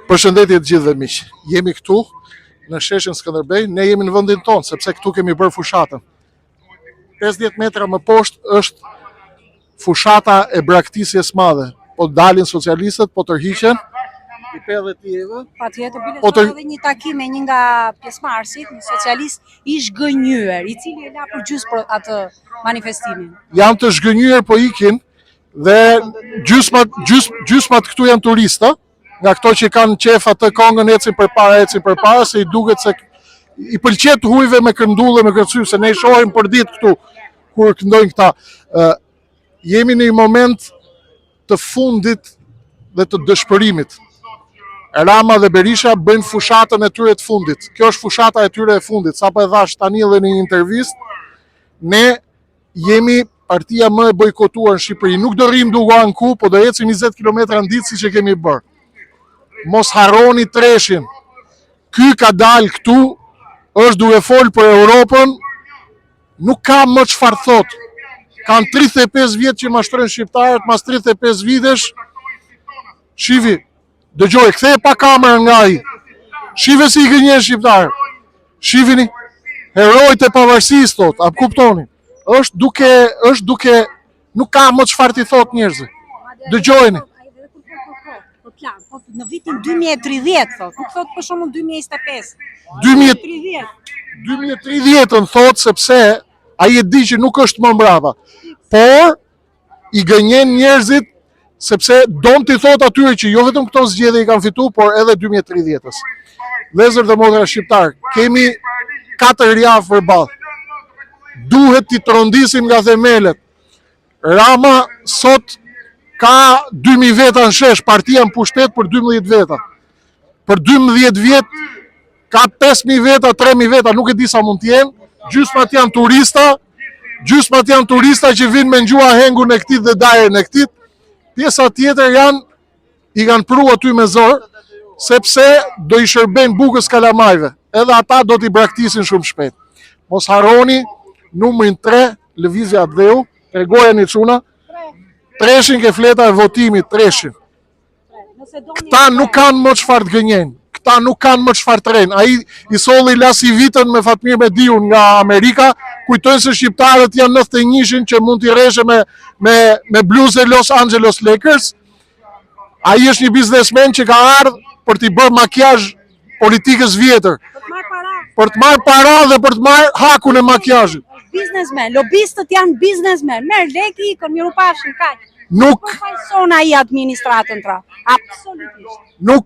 Përshëndetje të gjithëve miq. Jemi këtu në sheshin Skënderbej, ne jemi në vendin tonë sepse këtu kemi bërë fushatën. 50 metra më poshtë është fushata e braktisjes madhe. Po dalin socialistët, po tërhiqen. I pe edhe ti Eva. Patjetër, bile edhe një takim me një nga pjesëmarrësit, një socialist i zhgënjyer, i cili e la për gjysmë për atë manifestimin. Janë të zhgënjyer po ikin dhe gjysmat këtu janë turistë, nga këto që kanë qef atë kongën ecin përpara, se i duket se i pëlqet hujve me këndullë me kërcy, se ne i shohim për ditë këtu kur këndojnë këta. Jemi në një moment të fundit dhe të dëshpërimit. Rama dhe Berisha bëjnë fushatën e tyre të fundit. Kjo është fushata e tyre e fundit. Sa po e thash tani edhe në një intervistë, ne jemi partia më e bojkotuar në Shqipëri. Nuk do rrim duke anku, po do ecim 20 km në ditë siç e kemi bërë. Mos harroni Treshin. Ky ka dalë këtu, është duke fol për Europën, nuk ka më çfarë thot. Kanë 35 vjet që mashtrojnë shqiptarët, mas 35 vitesh. Shivi, dëgjoj, kthej pa kamerën nga ai. Shive si i gënjen shqiptarët. Shivini, herojt e pavarësisë thot, a kuptoni? Është duke nuk ka më çfarë ti thot njerëzve. Dëgjojeni. Në vitin 2030 thot, nuk thot për shembull 2025. 2030 thot sepse ai e di që nuk është më mbrapa. Por i gënjen njerëzit sepse don t'i thot atyre që jo vetëm këto zgjedhje i kanë fituar, por edhe 2030-s. Vëllezër dhe motra shqiptar, kemi 4 javë përballë. Duhet t'i trondisim nga themelet. Rama sot ka 2000 veta në shesh, partia në pushtet për 12 veta. Për 12 vjet ka 5000 veta, 3000 veta, nuk e di sa mund t'jenë. Gjysmat janë turista që vinë me ngjua hengun e këtit dhe dajën e këtit. Pjesa tjetër i kanë pru aty me zor, sepse do i shërbejnë bukës kalamajve. Edhe ata do t'i braktisin shumë shpejt. Mos harroni numrin 3, lëvizja Dheu, tregoja një çuna. Treshin ke fleta e votimit, Treshin. Këta nuk kanë më çfarë të gënjejnë. Këta nuk kanë më çfarë të rejnë. Ai i solli lasi vitën me Fatmir Mediun nga Amerika, kujtojnë se shqiptarët janë 91-shin që mund t'i rreshe me bluzë Los Angeles Lakers. Ai është një biznesmen që ka ardhur për t'i bërë makijazh politikës vjetër. Për të marrë para dhe për të marrë hakun e makijazhit. Biznesmen, lobistët janë biznesmen, merr lek i ikën, miru pafshim, kaq. Nuk fajson ai administratën tra. Absolutisht. Nuk